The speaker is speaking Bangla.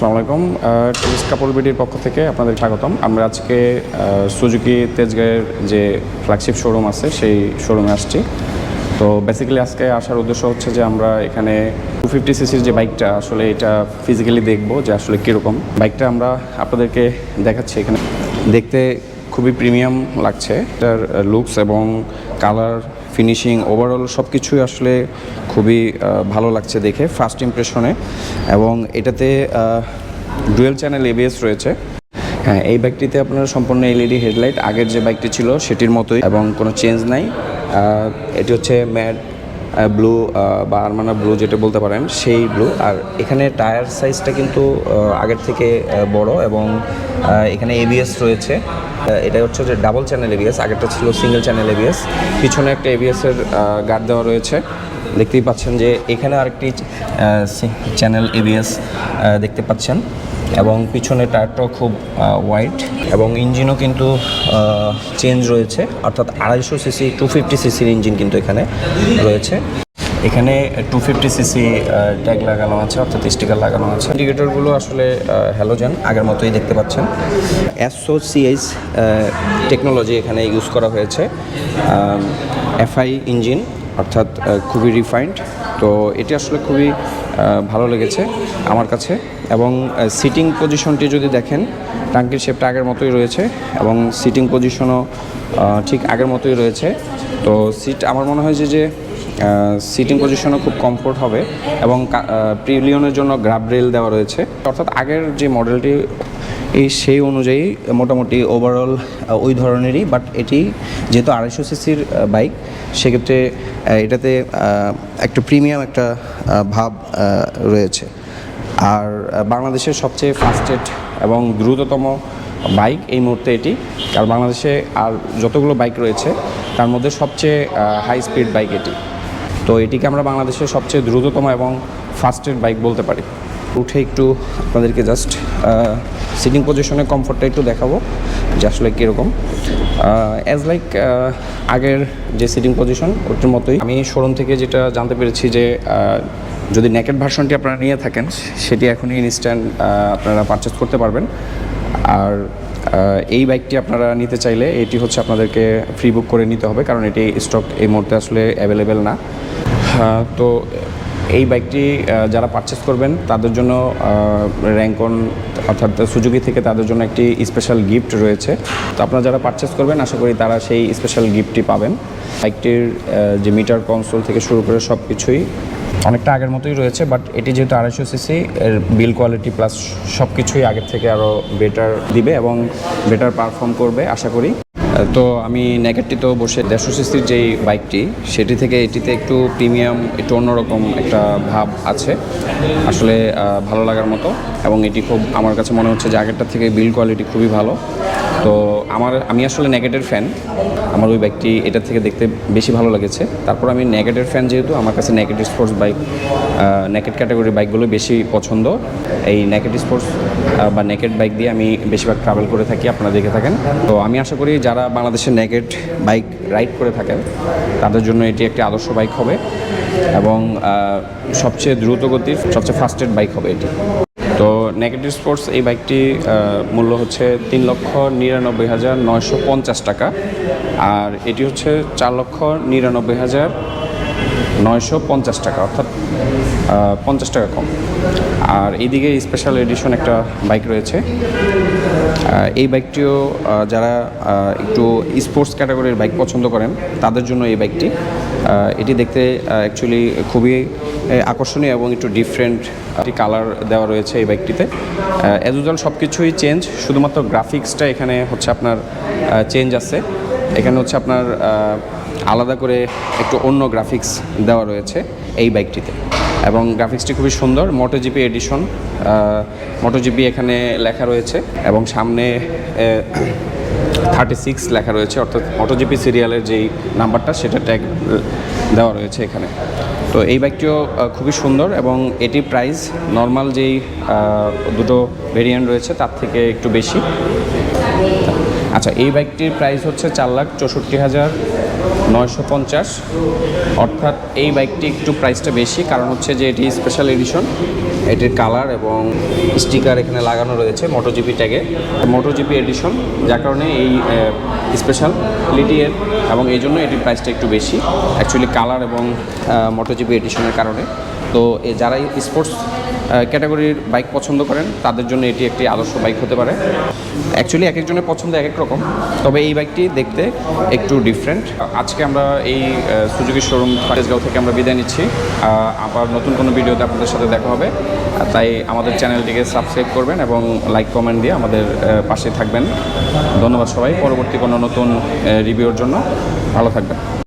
আসসালামু আলাইকুম। টুরিস্ট কাপল বিডির পক্ষ থেকে আপনাদের স্বাগতম। আমরা আজকে সুজুকি তেজগাঁয়ের যে ফ্ল্যাগশিপ শোরুম আছে সেই শোরুমে আসছি। তো বেসিক্যালি আজকে আসার উদ্দেশ্য হচ্ছে যে আমরা এখানে 250 সিসির যে বাইকটা আসলে এটা ফিজিক্যালি দেখবো যে আসলে কীরকম বাইকটা আমরা আপনাদেরকে দেখাচ্ছি। এখানে দেখতে খুবই প্রিমিয়াম লাগছে, এটার লুকস এবং কালার ফিনিশিং ওভারঅল সব কিছুই আসলে খুবই ভালো লাগছে দেখে ফার্স্ট ইমপ্রেশনে। এবং এটাতে ডুয়েল চ্যানেল এবিএস রয়েছে। হ্যাঁ, এই বাইকটিতে আপনার সম্পূর্ণ এলইডি হেডলাইট, আগের যে বাইকটি ছিল সেটির মতোই এবং কোনো চেঞ্জ নাই। এটি হচ্ছে ম্যাট ব্লু বা আরমানা ব্লু যেটা বলতে পারেন সেই ব্লু। আর এখানে টায়ার সাইজটা কিন্তু আগের থেকে বড় এবং এখানে এবিএস রয়েছে। এটা হচ্ছে যে ডাবল চ্যানেল এবিএস, আগেরটা ছিল সিঙ্গেল চ্যানেল এবিএস। পিছনে একটা এবিএসের গার্ড দেওয়া রয়েছে, দেখতেই পাচ্ছেন যে এখানে আরেকটি চ্যানেল এবিএস দেখতে পাচ্ছেন। এবং পিছনে টায়ারটাও খুব ওয়াইড এবং ইঞ্জিনও কিন্তু চেঞ্জ রয়েছে, অর্থাৎ 250 সিসি 250 সিসির ইঞ্জিন কিন্তু এখানে রয়েছে। এখানে 250 সিসি ট্যাগ লাগানো আছে, অর্থাৎ স্টিকার লাগানো আছে। ইন্ডিকেটরগুলো আসলে হ্যালোজেন আগের মতোই দেখতে পাচ্ছেন। SOCH টেকনোলজি এখানে ইউজ করা হয়েছে। FI ইঞ্জিন, অর্থাৎ খুবই রিফাইন্ড। তো এটি আসলে খুবই ভালো লেগেছে আমার কাছে। এবং সিটিং পজিশনটি যদি দেখেন, টাঙ্কির শেপটা আগের মতোই রয়েছে এবং সিটিং পজিশনও ঠিক আগের মতোই রয়েছে। তো সিট আমার মনে হয় যে সিটিং পজিশনও খুব কমফোর্ট হবে এবং প্রিলিয়নের জন্য গ্রাব রেল দেওয়া রয়েছে, অর্থাৎ আগের যে মডেলটি সেই অনুযায়ী মোটামুটি ওভারঅল ওই ধরনেরই। বাট এটি যেহেতু 250 সিসির বাইক, সেক্ষেত্রে এটাতে একটা প্রিমিয়াম একটা ভাব রয়েছে। আর বাংলাদেশের সবচেয়ে ফাস্টেস্ট এবং দ্রুততম বাইক এই মুহূর্তে এটি। আর বাংলাদেশে আর যতগুলো বাইক রয়েছে তার মধ্যে সবচেয়ে হাই স্পিড বাইক এটি। তো এটিকে আমরা বাংলাদেশের সবচেয়ে দ্রুততম এবং ফাস্টেস্ট বাইক বলতে পারি। উঠে একটু আপনাদেরকে জাস্ট সিটিং পজিশনের কমফোর্টটা একটু দেখাবো যে আসলে কীরকম। অ্যাজ লাইক আগের যে সিটিং পজিশন ওটার মতোই। আমি শোরুম থেকে যেটা জানতে পেরেছি যে যদি নেকেড ভার্সনটি আপনারা নিয়ে থাকেন, সেটি এখনই ইনস্ট্যান্ট আপনারা পারচেস করতে পারবেন। আর এই বাইকটি আপনারা নিতে চাইলে এটি হচ্ছে আপনাদেরকে ফ্রি বুক করে নিতে হবে, কারণ এটি স্টক এই মুহূর্তে আসলে অ্যাভেলেবেল না। তো এই বাইকটি যারা পারচেস করবেন তাদের জন্য র্যাঙ্কন অর্থাৎ সুজুকি থেকে তাদের জন্য একটি স্পেশাল গিফট রয়েছে। তো আপনারা যারা পারচেস করবেন আশা করি তারা সেই স্পেশাল গিফটটি পাবেন। বাইকটির যে মিটার কনসোল থেকে শুরু করে সব কিছুই অনেকটা আগের মতোই রয়েছে। বাট এটি যেহেতু 250 সিসি, এর বিল কোয়ালিটি প্লাস সব কিছুই আগের থেকে আরও বেটার দিবে এবং বেটার পারফর্ম করবে আশা করি। তো আমি নেকেটটিতেও বসে 150 সিসির যেই বাইকটি সেটি থেকে এটিতে একটু প্রিমিয়াম, একটু অন্যরকম একটা ভাব আছে আসলে, ভালো লাগার মতো। এবং এটি খুব আমার কাছে মনে হচ্ছে যে আগেরটার থেকে বিল কোয়ালিটি খুবই ভালো। তো আমি আসলে নেকেটের ফ্যান, আমার ওই বাইকটি এটার থেকে দেখতে বেশি ভালো লেগেছে। তারপর আমি নেকেটের ফ্যান যেহেতু, আমার কাছে নেকেট স্পোর্টস বাইক, নেকেট ক্যাটাগরির বাইকগুলো বেশি পছন্দ। এই নেকেট স্পোর্টস বা নেকেট বাইক দিয়ে আমি বেশিরভাগ ট্রাভেল করে থাকি, আপনারা দেখে থাকেন। তো আমি আশা করি যারা বাংলাদেশের নেকেট বাইক রাইড করে থাকেন তাদের জন্য এটি একটি আদর্শ বাইক হবে এবং সবচেয়ে দ্রুত গতির সবচেয়ে ফাস্টেস্ট বাইক হবে এটি। তো নেকেট স্পোর্টস এই বাইকটি মূল্য হচ্ছে 3,99,950 টাকা। আর এটি হচ্ছে 4,99,950 টাকা, অর্থাৎ 50 টাকা কম। আর এইদিকে স্পেশাল এডিশন একটা বাইক রয়েছে। এই বাইকটিও যারা একটু স্পোর্টস ক্যাটাগরির বাইক পছন্দ করেন তাদের জন্য এই বাইকটি। এটি দেখতে অ্যাকচুয়ালি খুবই আকর্ষণীয় এবং একটু ডিফারেন্ট কালার দেওয়া রয়েছে এই বাইকটিতে। অ্যাজ ইউজুয়াল সব কিছুই চেঞ্জ, শুধুমাত্র গ্রাফিক্সটা এখানে হচ্ছে আপনার চেঞ্জ আছে। এখানে হচ্ছে আপনার আলাদা করে একটু অন্য গ্রাফিক্স দেওয়া রয়েছে এই বাইকটিতে এবং গ্রাফিক্সটি খুবই সুন্দর। মোটোজিপি এডিশন, মোটোজিপি এখানে লেখা রয়েছে এবং সামনে 36 লেখা রয়েছে, অর্থাৎ মোটোজিপি সিরিয়ালের যেই নাম্বারটা সেটা ট্যাগ দেওয়া রয়েছে এখানে। তো এই বাইকটিও খুবই সুন্দর এবং এটি প্রাইস নর্মাল যেই দুটো ভেরিয়েন্ট রয়েছে তার থেকে একটু বেশি। আচ্ছা, এই বাইকটির প্রাইস হচ্ছে 4,64,950 950, অর্থাৎ এই বাইকটি একটু প্রাইসটা বেশি, কারণ হচ্ছে যে এটি স্পেশাল এডিশন। এটির কালার এবং স্টিকার এখানে লাগানো রয়েছে মোটোজিপি ট্যাগে, মোটোজিপি এডিশন, যার কারণে এই স্পেশালিটি এর এবং এই জন্য এটির প্রাইসটা একটু বেশি অ্যাকচুয়ালি কালার এবং মোটোজিপি এডিশনের কারণে। তো যারা স্পোর্টস ক্যাটাগরির বাইক পছন্দ করেন তাদের জন্য এটি একটি আদর্শ বাইক হতে পারে। অ্যাকচুয়ালি এক একজনের পছন্দ এক এক রকম, তবে এই বাইকটি দেখতে একটু ডিফারেন্ট। আজকে আমরা এই সুজুকি শোরুম তেজগাঁও থেকে আমরা বিদায় নিচ্ছি। আবার নতুন কোনো ভিডিওতে আপনাদের সাথে দেখা হবে, তাই আমাদের চ্যানেলটিকে সাবস্ক্রাইব করবেন এবং লাইক কমেন্ট দিয়ে আমাদের পাশে থাকবেন। ধন্যবাদ সবাই। পরবর্তী কোনো নতুন রিভিউর জন্য ভালো থাকবেন।